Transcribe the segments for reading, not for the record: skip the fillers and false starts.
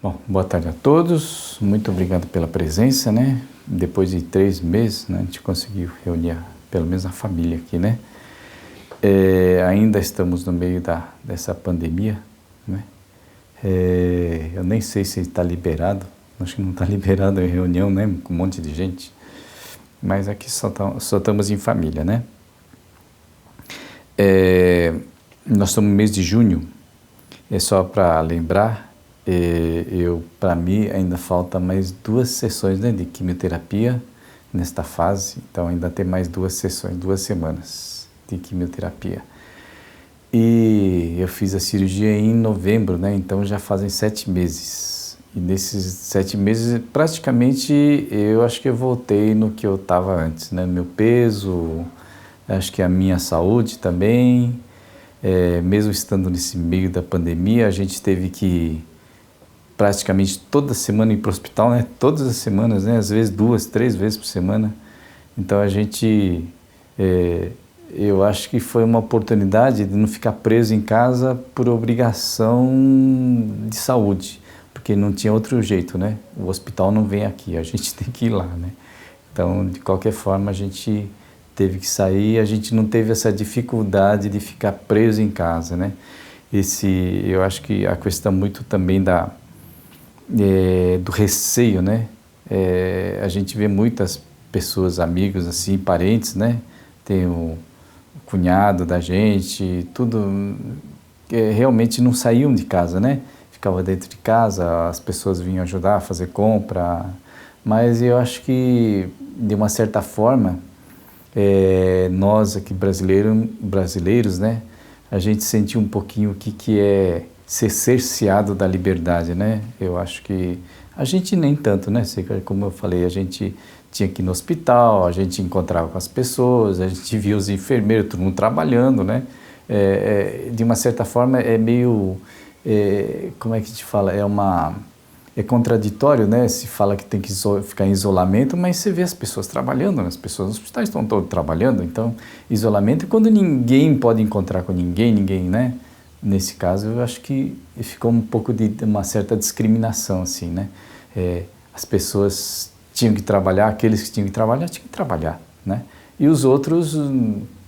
Bom, boa tarde a todos, muito obrigado pela presença, né? Depois de 3 meses, né, a gente conseguiu reunir pelo menos a família aqui, né? Ainda estamos no meio dessa pandemia, né? Eu nem sei se está liberado, acho que não está liberado em reunião, né? Com um monte de gente, mas aqui só estamos em família, né? Nós estamos no mês de junho, é só para lembrar. Para mim ainda falta mais 2 sessões, né, de quimioterapia nesta fase, então ainda tem mais 2 sessões, 2 semanas de quimioterapia. E eu fiz a cirurgia em novembro, né, então já fazem 7 meses. E nesses 7 meses, praticamente, eu acho que eu voltei no que eu estava antes, né, meu peso, acho que a minha saúde também. Mesmo estando nesse meio da pandemia, a gente teve que praticamente toda semana ir para o hospital, né? Todas as semanas, né? Às vezes 2, 3 vezes por semana. Então a gente, eu acho que foi uma oportunidade de não ficar preso em casa por obrigação de saúde, porque não tinha outro jeito, né? O hospital não vem aqui, a gente tem que ir lá, né? Então, de qualquer forma, a gente teve que sair, a gente não teve essa dificuldade de ficar preso em casa, né? Eu acho que a questão muito também do receio, né? A gente vê muitas pessoas, amigos, assim, parentes, né? Tem o cunhado da gente, tudo que realmente não saíam de casa, né? Ficava dentro de casa, as pessoas vinham ajudar a fazer compra, mas eu acho que, de uma certa forma, nós aqui brasileiros, né? A gente sentiu um pouquinho o que é ser cerceado da liberdade, né? Eu acho que a gente nem tanto, né? Como eu falei, a gente tinha que ir no hospital, a gente encontrava com as pessoas, a gente via os enfermeiros, todo mundo trabalhando, né? De uma certa forma é meio, como é que te fala? É contraditório, né? Se fala que tem que ficar em isolamento, mas você vê as pessoas trabalhando, né? As pessoas nos hospitais estão todos trabalhando, então isolamento é quando ninguém pode encontrar com ninguém, né? Nesse caso, eu acho que ficou um pouco de uma certa discriminação, assim, né? As pessoas tinham que trabalhar, aqueles que tinham que trabalhar, né? E os outros,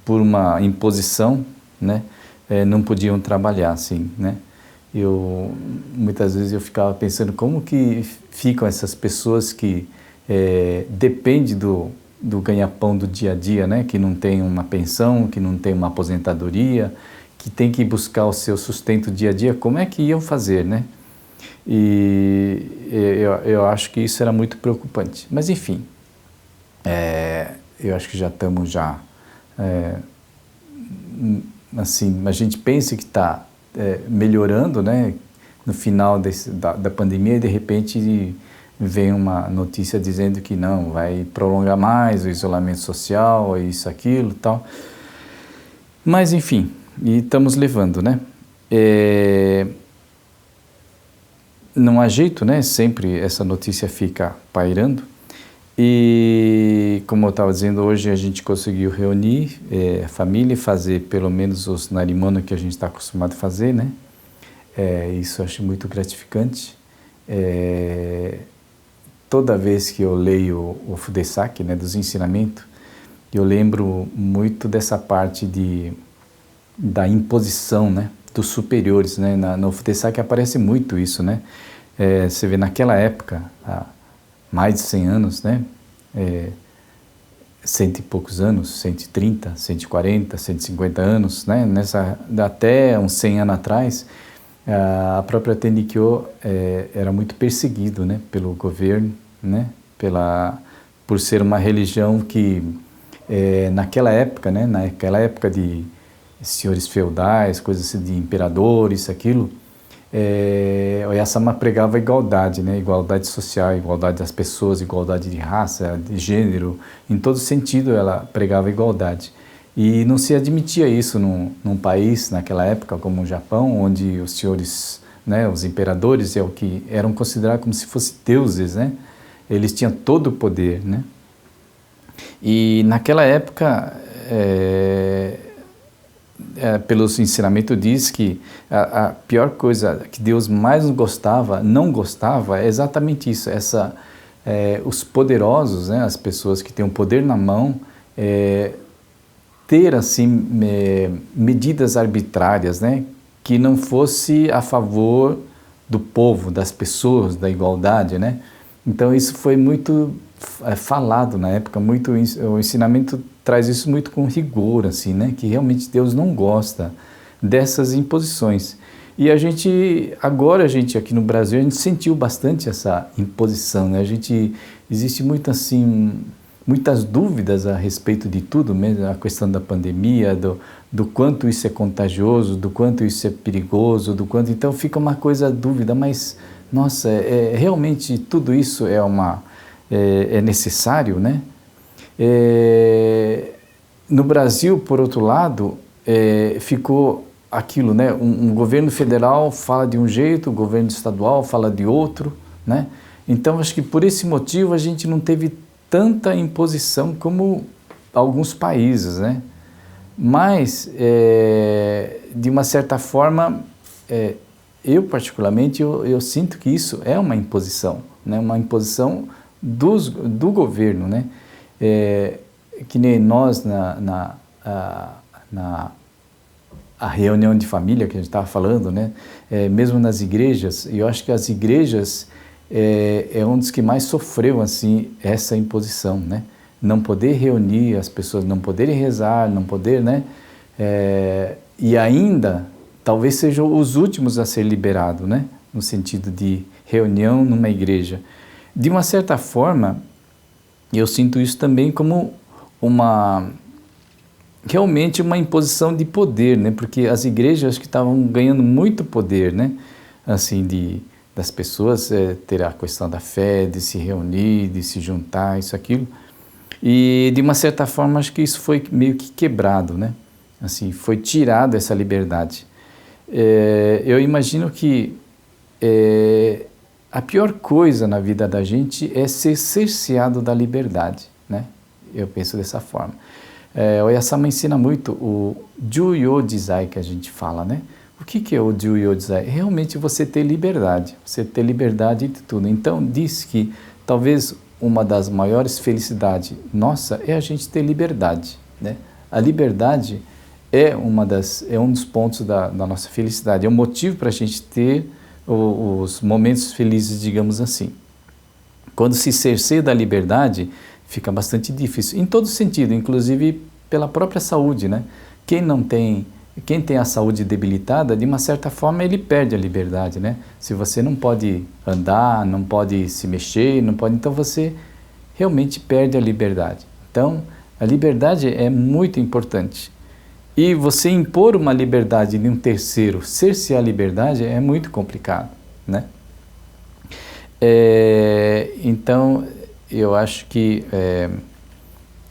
por uma imposição, né? Não podiam trabalhar, assim, né? Muitas vezes eu ficava pensando como que ficam essas pessoas que dependem do ganha-pão do dia a dia, né? Que não tem uma pensão, que não tem uma aposentadoria, que tem que buscar o seu sustento dia a dia, como é que iam fazer, né? E eu acho que isso era muito preocupante. Mas, enfim, eu acho que já estamos assim, a gente pensa que está melhorando, né? No final da pandemia, e de repente vem uma notícia dizendo que não, vai prolongar mais o isolamento social, isso, aquilo, tal. Mas, enfim, e estamos levando, né? Não há jeito, né? Sempre essa notícia fica pairando. E, como eu estava dizendo, hoje a gente conseguiu reunir a família e fazer pelo menos os narimano que a gente está acostumado a fazer, né? Isso eu acho muito gratificante. Toda vez que eu leio o Fudesak, né, dos ensinamentos, eu lembro muito dessa parte da imposição, né, dos superiores, né? No Fudesak aparece muito isso, né? Você vê naquela época, há mais de 100 anos, né? 100 e poucos anos, 130, 140, 150 anos, né? Até uns 100 anos atrás, a própria Tenrikyo era muito perseguido, né? Pelo governo, né? Por ser uma religião que, naquela época, né? Naquela época de senhores feudais, coisas assim, de imperadores, aquilo, Oyasama pregava igualdade, né? Igualdade social, igualdade das pessoas, igualdade de raça, de gênero, em todo sentido ela pregava igualdade. E não se admitia isso num país, naquela época, como o Japão, onde os senhores, né, os imperadores, eram considerados como se fossem deuses, né? Eles tinham todo o poder, né? E naquela época, pelos ensinamentos diz que a pior coisa que Deus mais não gostava é exatamente isso, os poderosos, né, as pessoas que têm o poder na mão, ter assim medidas arbitrárias, né, que não fosse a favor do povo, das pessoas, da igualdade, né? Então isso foi muito falado na época, o ensinamento traz isso muito com rigor, assim, né? Que realmente Deus não gosta dessas imposições. E agora a gente aqui no Brasil, a gente sentiu bastante essa imposição, né? Existe muito assim, muitas dúvidas a respeito de tudo, mesmo a questão da pandemia, do quanto isso é contagioso, do quanto isso é perigoso, então fica uma coisa dúvida, mas nossa, realmente tudo isso é necessário, né? No Brasil, por outro lado, ficou aquilo, né? Um governo federal fala de um jeito, o governo estadual fala de outro, né? Então acho que por esse motivo a gente não teve tanta imposição como alguns países, né? Mas, de uma certa forma, eu particularmente, eu sinto que isso é uma imposição, né? Uma imposição do governo, né? Que nem nós a reunião de família que a gente estava falando, né? Mesmo nas igrejas, eu acho que as igrejas é um dos que mais sofreu assim essa imposição, né? Não poder reunir as pessoas, não poderem rezar, não poder, né? E ainda talvez sejam os últimos a ser liberados, né? No sentido de reunião numa igreja. De uma certa forma, eu sinto isso também como realmente uma imposição de poder, né? Porque as igrejas que estavam ganhando muito poder, né? Assim, das pessoas ter a questão da fé, de se reunir, de se juntar, isso, aquilo. E, de uma certa forma, acho que isso foi meio que quebrado, né? Assim, foi tirado essa liberdade. Eu imagino que a pior coisa na vida da gente é ser cerceado da liberdade, né? Eu penso dessa forma. O Oyasama ensina muito o Juyo Jizai, que a gente fala, né? O que é o Juyo Jizai? Realmente você ter liberdade de tudo. Então, diz que talvez uma das maiores felicidades nossa é a gente ter liberdade, né? A liberdade é um dos pontos da nossa felicidade, é um motivo para a gente ter os momentos felizes, digamos assim. Quando se cerceia da liberdade, fica bastante difícil, em todo sentido, inclusive pela própria saúde, né? Quem tem a saúde debilitada, de uma certa forma, ele perde a liberdade, né? Se você não pode andar, não pode se mexer, então você realmente perde a liberdade. Então, a liberdade é muito importante. E você impor uma liberdade de um terceiro, cercear a liberdade, é muito complicado, né? Então, eu acho que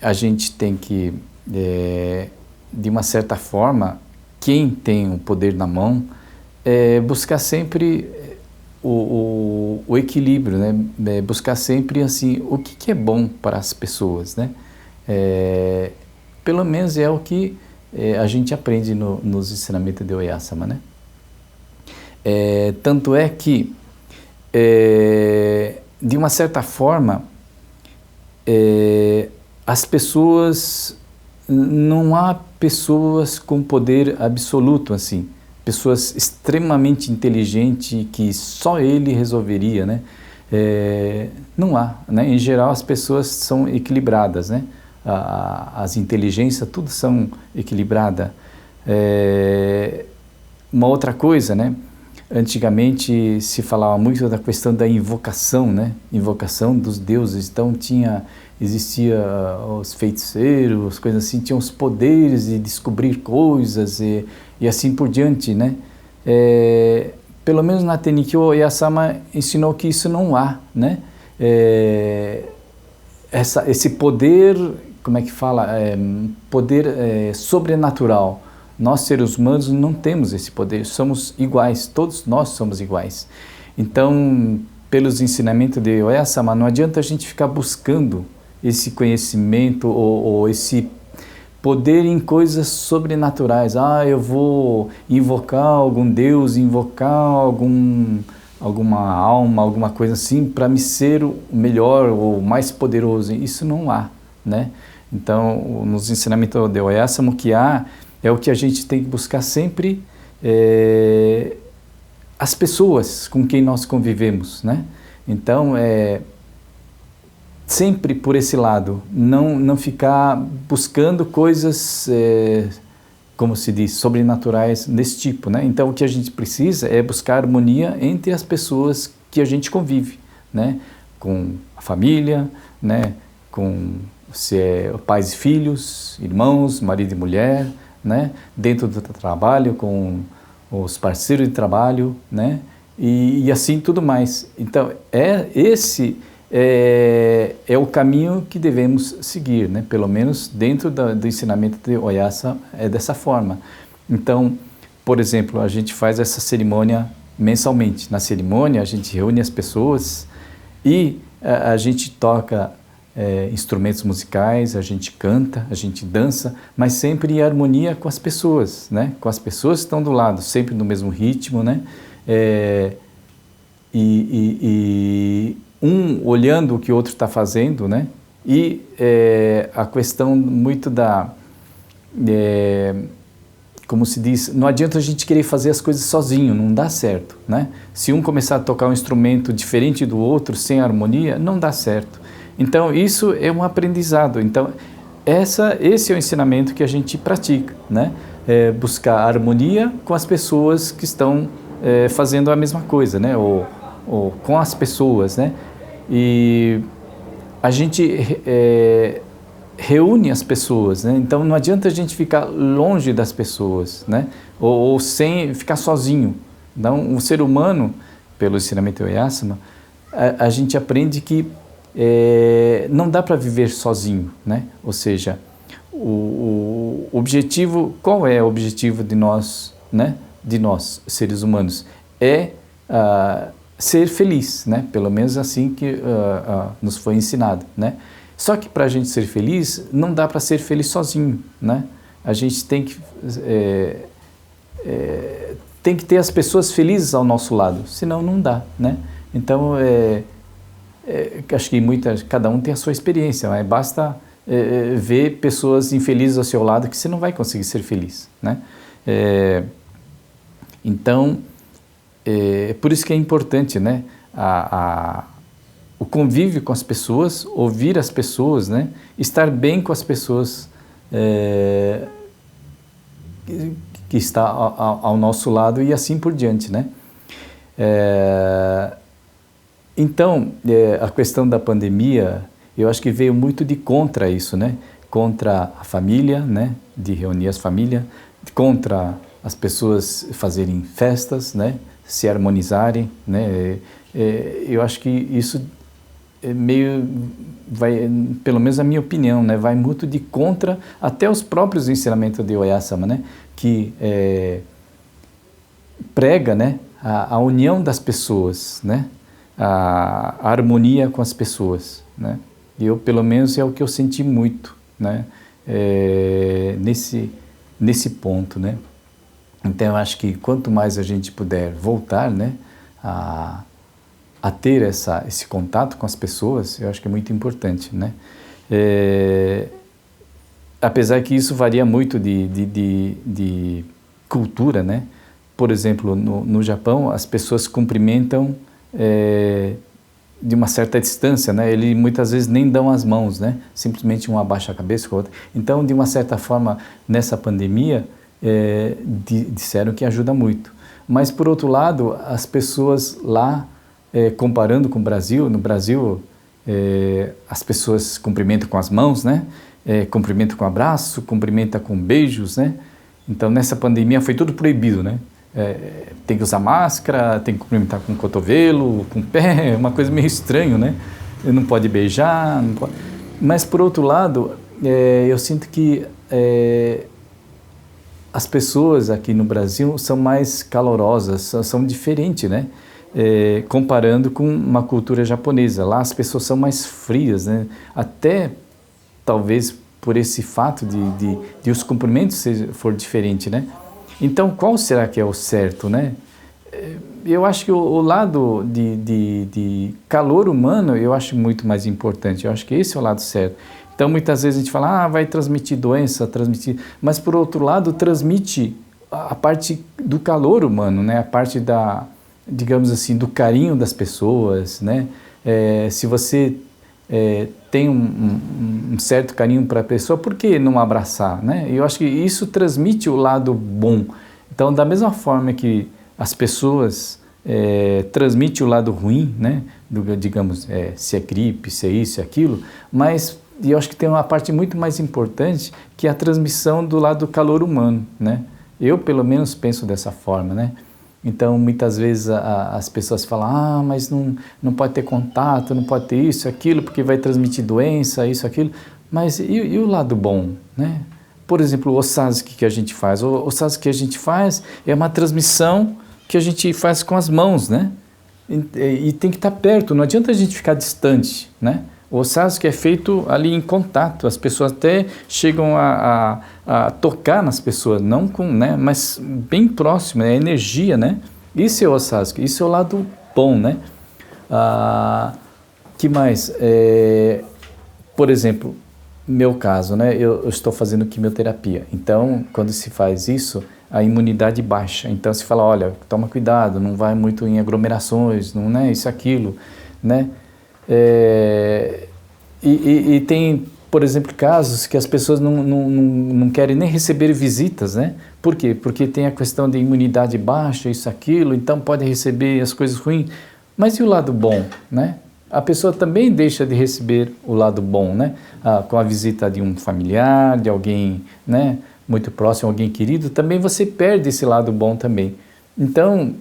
a gente tem que, de uma certa forma, quem tem o poder na mão, buscar sempre o equilíbrio, né? Buscar sempre assim, o que é bom para as pessoas, né? Pelo menos é o que a gente aprende nos ensinamentos de Oyasama, né? Tanto é que, de uma certa forma, as pessoas, não há pessoas com poder absoluto, assim, pessoas extremamente inteligentes que só ele resolveria, né? Não há, né? Em geral as pessoas são equilibradas, né? As inteligências, tudo são equilibradas. Uma outra coisa, né? Antigamente se falava muito da questão da invocação, né? Invocação dos deuses. Então existia os feiticeiros, coisas assim, tinham os poderes de descobrir coisas e assim por diante, né? Pelo menos na Tennikyō, Oyasama ensinou que isso não há, né? Esse poder, como é que fala? Poder sobrenatural. Nós, seres humanos, não temos esse poder, somos iguais, todos nós somos iguais. Então, pelos ensinamentos de Oyasama, não adianta a gente ficar buscando esse conhecimento ou esse poder em coisas sobrenaturais. Ah, eu vou invocar algum Deus, invocar alguma alma, alguma coisa assim, para me ser o melhor ou mais poderoso. Isso não há, né? Então, nos ensinamentos de Oyasama, o que há é o que a gente tem que buscar sempre, as pessoas com quem nós convivemos, né? Então, sempre por esse lado, não ficar buscando coisas, como se diz, sobrenaturais desse tipo, né? Então, o que a gente precisa é buscar harmonia entre as pessoas que a gente convive, né? Com a família, né? Com se é pais e filhos, irmãos, marido e mulher, né? Dentro do trabalho, com os parceiros de trabalho, né? E assim tudo mais. Então, esse é o caminho que devemos seguir, né? Pelo menos dentro do ensinamento de Oyasama é dessa forma. Então, por exemplo, a gente faz essa cerimônia mensalmente. Na cerimônia, a gente reúne as pessoas e a gente toca instrumentos musicais, a gente canta, a gente dança, mas sempre em harmonia com as pessoas, né? Com as pessoas que estão do lado, sempre no mesmo ritmo, né? Um olhando o que o outro está fazendo, né? E a questão muito como se diz, não adianta a gente querer fazer as coisas sozinho, não dá certo, né? Se um começar a tocar um instrumento diferente do outro, sem harmonia, não dá certo. Então, isso é um aprendizado. Então, esse é o ensinamento que a gente pratica, né? Buscar harmonia com as pessoas que estão fazendo a mesma coisa, né? Ou com as pessoas, né? E a gente reúne as pessoas, né? Então, não adianta a gente ficar longe das pessoas, né? Ou sem ficar sozinho. Então, um ser humano, pelo ensinamento de Oyasama, a gente aprende que não dá para viver sozinho, né? Ou seja, o objetivo, qual é o objetivo de nós, né? De nós, seres humanos? Ser feliz, né? Pelo menos assim que nos foi ensinado, né? Só que para a gente ser feliz, não dá para ser feliz sozinho, né? A gente tem que ter as pessoas felizes ao nosso lado, senão não dá, né? Então, acho que cada um tem a sua experiência, mas basta ver pessoas infelizes ao seu lado que você não vai conseguir ser feliz, né? Então, por isso que é importante, né? O convívio com as pessoas, ouvir as pessoas, né? Estar bem com as pessoas que está ao nosso lado e assim por diante, né? Então, a questão da pandemia, eu acho que veio muito de contra isso, né? Contra a família, né? De reunir as famílias, contra as pessoas fazerem festas, né? Se harmonizarem, né? Eu acho que isso pelo menos a minha opinião, né? Vai muito de contra até os próprios ensinamentos de Oyasama, né? Que prega, né? A união das pessoas, né? A harmonia com as pessoas, né? E pelo menos é o que eu senti muito, né? Nesse ponto, né? Então, eu acho que quanto mais a gente puder voltar, né? A ter esse contato com as pessoas, eu acho que é muito importante, né? Apesar que isso varia muito de cultura, né? Por exemplo, no Japão, as pessoas cumprimentam de uma certa distância, né? Eles muitas vezes nem dão as mãos, né? Simplesmente um abaixa a cabeça com o outro. Então, de uma certa forma, nessa pandemia, disseram que ajuda muito. Mas, por outro lado, as pessoas lá, comparando com o Brasil, no Brasil, as pessoas cumprimentam com as mãos, né? Cumprimentam com abraço, cumprimentam com beijos, né? Então, nessa pandemia foi tudo proibido, né? Tem que usar máscara, tem que cumprimentar com o cotovelo, com o pé, uma coisa meio estranha, né? Não pode beijar, não pode... Mas, por outro lado, eu sinto que as pessoas aqui no Brasil são mais calorosas, são diferentes, né? Comparando com uma cultura japonesa. Lá as pessoas são mais frias, né? Até, talvez, por esse fato de os cumprimentos for diferente, né? Então, qual será que é o certo, né? Eu acho que o lado de calor humano, eu acho muito mais importante. Eu acho que esse é o lado certo. Então, muitas vezes a gente fala, vai transmitir doença, mas por outro lado, transmite a parte do calor humano, né? A parte digamos assim, do carinho das pessoas, né? Se você tem um certo carinho para a pessoa, por que não abraçar, né? Eu acho que isso transmite o lado bom. Então, da mesma forma que as pessoas transmitem o lado ruim, né? Digamos, se é gripe, se é isso, se é aquilo, mas eu acho que tem uma parte muito mais importante, que é a transmissão do lado do calor humano, né? Eu, pelo menos, penso dessa forma, né? Então, muitas vezes as pessoas falam, mas não pode ter contato, não pode ter isso, aquilo, porque vai transmitir doença, isso, aquilo. Mas e o lado bom, né? Por exemplo, o Osazuki que a gente faz. O Osazuki que a gente faz é uma transmissão que a gente faz com as mãos, né? E tem que estar perto, não adianta a gente ficar distante, né? O Osazuki é feito ali em contato, as pessoas até chegam a tocar nas pessoas, não com, né, mas bem próximo, é energia, né? Isso é o Osazuki, isso é o lado bom, né? Que mais? Por exemplo, meu caso, né? Eu estou fazendo quimioterapia, então quando se faz isso, a imunidade baixa, então se fala, olha, toma cuidado, não vai muito em aglomerações, não, né? Isso, aquilo, né? E tem, por exemplo, casos que as pessoas não querem nem receber visitas, né? Por quê? Porque tem a questão de imunidade baixa, isso, aquilo, então pode receber as coisas ruins. Mas e o lado bom, né? A pessoa também deixa de receber o lado bom, né? Com a visita de um familiar, de alguém, né, muito próximo, alguém querido, também você perde esse lado bom também. Então,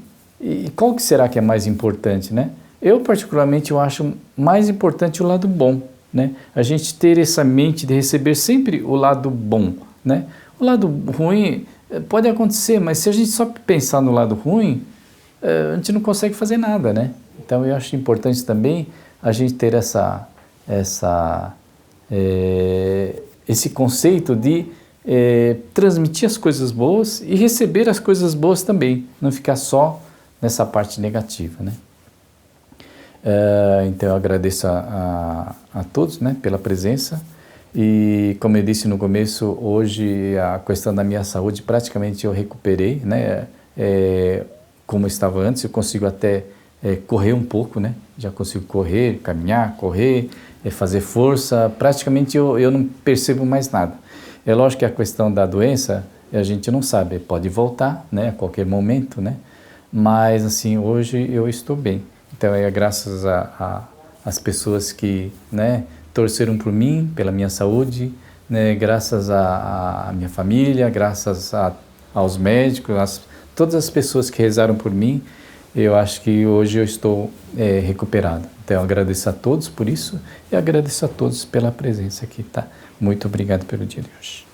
qual que será que é mais importante, né? Eu, particularmente, eu acho mais importante o lado bom, né? A gente ter essa mente de receber sempre o lado bom, né? O lado ruim pode acontecer, mas se a gente só pensar no lado ruim, a gente não consegue fazer nada, né? Então, eu acho importante também a gente ter esse conceito de transmitir as coisas boas e receber as coisas boas também, não ficar só nessa parte negativa, né? Então eu agradeço a todos, né, pela presença e, como eu disse no começo, hoje a questão da minha saúde praticamente eu recuperei, né, como eu estava antes, eu consigo até correr um pouco, né, já consigo correr, caminhar, correr, fazer força, praticamente eu não percebo mais nada. É lógico que a questão da doença a gente não sabe, pode voltar, né, a qualquer momento, né, mas assim, hoje eu estou bem. Então, é graças às pessoas que, né, torceram por mim, pela minha saúde, né, graças à minha família, graças aos médicos, todas as pessoas que rezaram por mim, eu acho que hoje eu estou recuperado. Então, eu agradeço a todos por isso e agradeço a todos pela presença aqui, tá? Muito obrigado pelo dia de hoje.